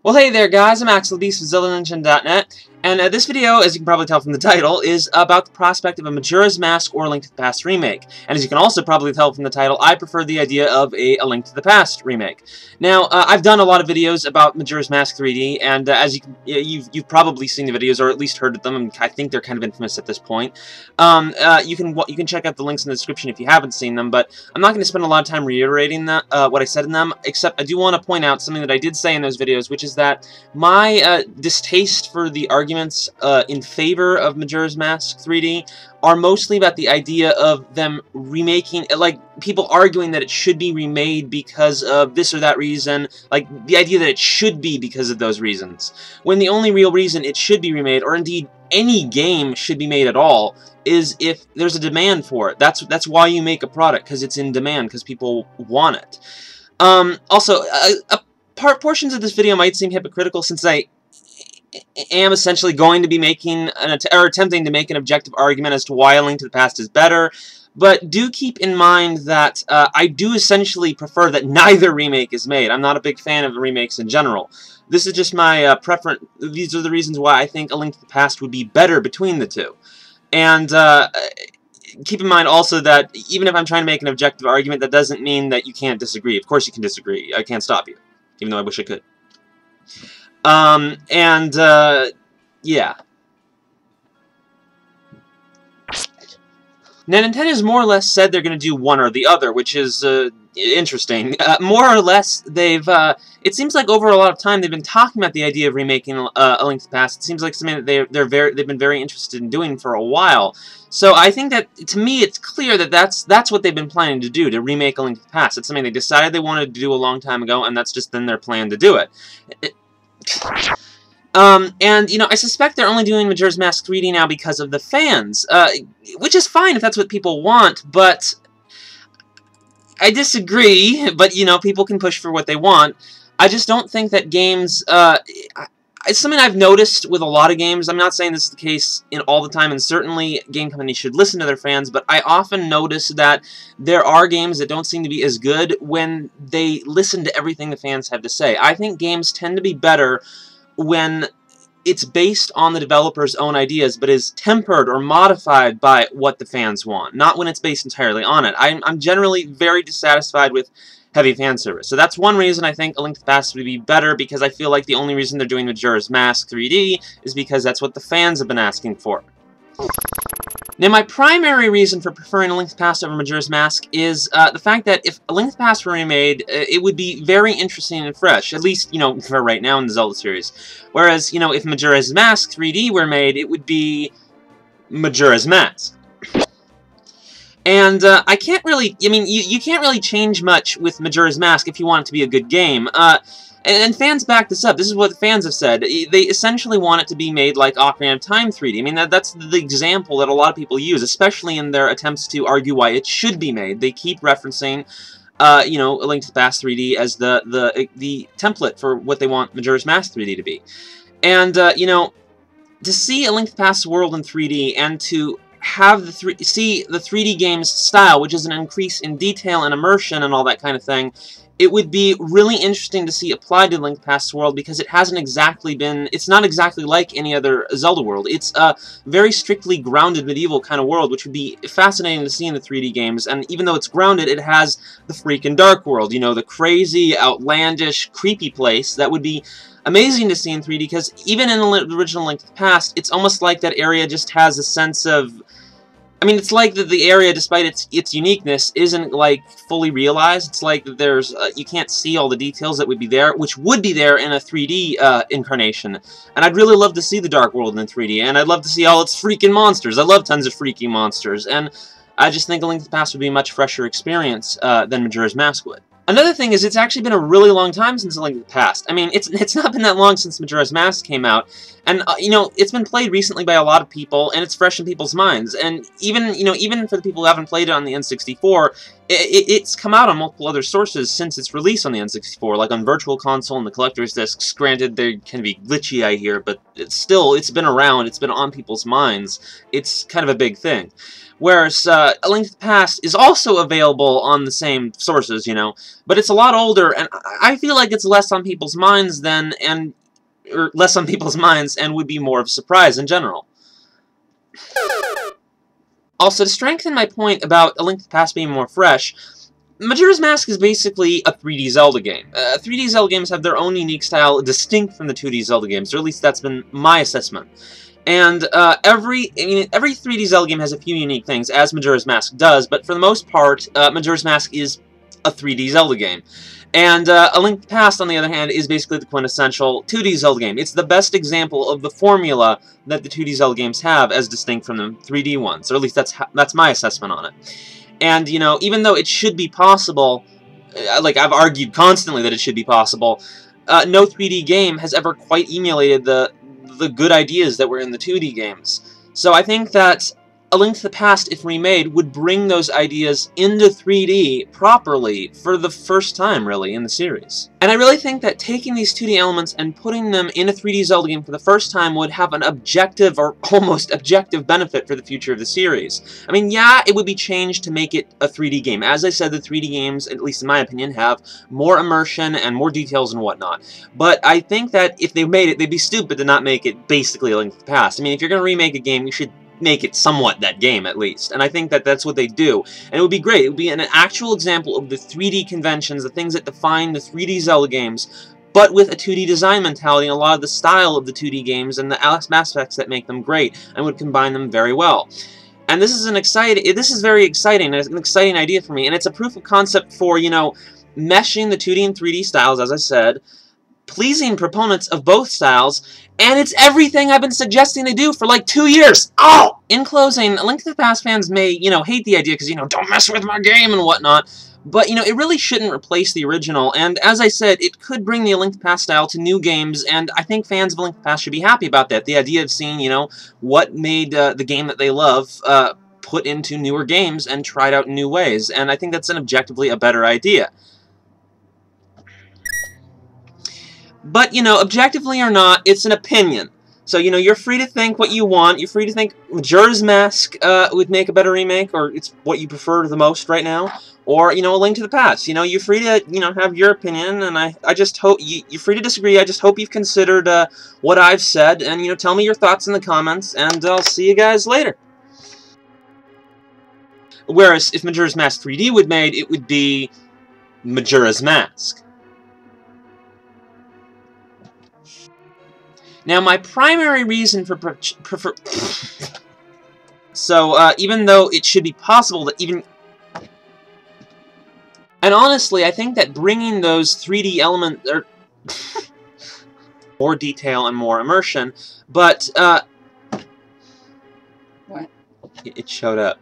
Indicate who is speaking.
Speaker 1: Well, hey there, guys. I'm Axel Beast with ZeldaNinja.net, and this video, as you can probably tell from the title, is about the prospect of a Majora's Mask or A Link to the Past remake. And as you can also probably tell from the title, I prefer the idea of a Link to the Past remake. Now, I've done a lot of videos about Majora's Mask 3D, and as you've probably seen the videos or at least heard of them. And I think they're kind of infamous at this point. You can check out the links in the description if you haven't seen them. But I'm not going to spend a lot of time reiterating that what I said in them, except I do want to point out something that I did say in those videos, which is that my distaste for the arguments in favor of Majora's Mask 3D are mostly about the idea of them remaking, like people arguing that it should be remade because of this or that reason, like the idea that it should be because of those reasons, when the only real reason it should be remade, or indeed any game should be made at all, is if there's a demand for it. That's why you make a product, because it's in demand, because people want it. Also, portions of this video might seem hypocritical, since I am essentially going to be making attempting to make an objective argument as to why A Link to the Past is better, but do keep in mind that I do essentially prefer that neither remake is made. I'm not a big fan of remakes in general. This is just my preference. These are the reasons why I think A Link to the Past would be better between the two. And keep in mind also that even if I'm trying to make an objective argument, that doesn't mean that you can't disagree. Of course you can disagree. I can't stop you, even though I wish I could. Yeah. Now, Nintendo's more or less said they're going to do one or the other, which is, interesting. More or less, they've, it seems like over a lot of time they've been talking about the idea of remaking A Link to the Past. It seems like something that they've been very interested in doing for a while. So I think that, to me, it's clear that that's what they've been planning to do, to remake A Link to the Past. It's something they decided they wanted to do a long time ago, and that's just then their plan to do it. And, you know, I suspect they're only doing Majora's Mask 3D now because of the fans, which is fine if that's what people want, but I disagree. But, you know, people can push for what they want. I just don't think that games, it's something I've noticed with a lot of games. I'm not saying this is the case all the time, and certainly game companies should listen to their fans, but I often notice that there are games that don't seem to be as good when they listen to everything the fans have to say. I think games tend to be better when it's based on the developer's own ideas, but is tempered or modified by what the fans want, not when it's based entirely on it. I'm generally very dissatisfied with heavy fan service. So that's one reason I think A Link to the Past would be better, because I feel like the only reason they're doing Majora's Mask 3D is because that's what the fans have been asking for. Now, my primary reason for preferring A Link to the Past over Majora's Mask is the fact that if A Link to the Past were remade, it would be very interesting and fresh, at least, you know, for right now in the Zelda series. Whereas, you know, if Majora's Mask 3D were made, it would be Majora's Mask. And I can't really, I mean, you can't really change much with Majora's Mask if you want it to be a good game. And fans back this up. This is what the fans have said. They essentially want it to be made like Ocarina of Time 3D. I mean, that's the example that a lot of people use, especially in their attempts to argue why it should be made. They keep referencing, you know, A Link to the Past 3D as the template for what they want Majora's Mask 3D to be. And, you know, to see A Link to the Past world in 3D and to have see the 3D game's style, which is an increase in detail and immersion and all that kind of thing, it would be really interesting to see applied to Link to the Past world, because it hasn't exactly been, it's not exactly like any other Zelda world. It's a very strictly grounded medieval kind of world, which would be fascinating to see in the 3D games, and even though it's grounded, it has the freaking dark world, you know, the crazy, outlandish, creepy place that would be amazing to see in 3D, because even in the original Link to the Past, it's almost like that area just has a sense of, I mean, it's like that the area, despite its uniqueness, isn't, like, fully realized. It's like that there's, you can't see all the details that would be there, which would be there in a 3D incarnation. And I'd really love to see the Dark World in 3D, and I'd love to see all its freaking monsters. I love tons of freaking monsters, and I just think A Link to the Past would be a much fresher experience than Majora's Mask would. Another thing is, it's actually been a really long time since A Link to the Past. I mean, it's not been that long since Majora's Mask came out, and you know, it's been played recently by a lot of people, and it's fresh in people's minds. And even, you know, even for the people who haven't played it on the N64, it's come out on multiple other sources since its release on the N64, like on Virtual Console and the collector's discs. Granted, they can be glitchy, I hear, but it's been around. It's been on people's minds. It's kind of a big thing. Whereas A Link to the Past is also available on the same sources, you know, but it's a lot older, and I feel like it's less on people's minds than, or less on people's minds, and would be more of a surprise in general. Also, to strengthen my point about A Link to the Past being more fresh, Majora's Mask is basically a 3D Zelda game. 3D Zelda games have their own unique style, distinct from the 2D Zelda games, or at least that's been my assessment. And every 3D Zelda game has a few unique things, as Majora's Mask does, but for the most part, Majora's Mask is a 3D Zelda game. And A Link to the Past, on the other hand, is basically the quintessential 2D Zelda game. It's the best example of the formula that the 2D Zelda games have, as distinct from the 3D ones, or at least that's my assessment on it. And, you know, even though it should be possible, like I've argued constantly that it should be possible, no 3D game has ever quite emulated the good ideas that were in the 2D games. So I think that A Link to the Past, if remade, would bring those ideas into 3D properly for the first time, really, in the series. And I really think that taking these 2D elements and putting them in a 3D Zelda game for the first time would have an objective, or almost objective, benefit for the future of the series. I mean, yeah, it would be changed to make it a 3D game. As I said, the 3D games, at least in my opinion, have more immersion and more details and whatnot. But I think that if they made it, they'd be stupid to not make it basically A Link to the Past. I mean, if you're going to remake a game, you should make it somewhat that game, at least. And I think that that's what they do. And it would be great. It would be an actual example of the 3D conventions, the things that define the 3D Zelda games, but with a 2D design mentality and a lot of the style of the 2D games and the aspects that make them great, and would combine them very well. And this is very exciting. It's an exciting idea for me, and it's a proof of concept for, you know, meshing the 2D and 3D styles, as I said, pleasing proponents of both styles, and it's everything I've been suggesting they do for like 2 years! Oh! In closing, A Link to the Past fans may, you know, hate the idea because, you know, don't mess with my game and whatnot, but, you know, it really shouldn't replace the original, and as I said, it could bring the A Link to the Past style to new games, and I think fans of A Link to the Past should be happy about that. The idea of seeing, you know, what made the game that they love put into newer games and tried out in new ways, and I think that's objectively a better idea. But, you know, objectively or not, it's an opinion. So, you know, you're free to think what you want. You're free to think Majora's Mask would make a better remake, or it's what you prefer the most right now. Or, you know, A Link to the Past. You know, you're free to, you know, have your opinion, and I just hope, you're free to disagree. I just hope you've considered what I've said, and, you know, tell me your thoughts in the comments, and I'll see you guys later. Whereas, if Majora's Mask 3D was made, it would be Majora's Mask. Now, my primary reason for even though it should be possible that even... And honestly, I think that bringing those 3D elements... more detail and more immersion, but,
Speaker 2: What?
Speaker 1: It showed up.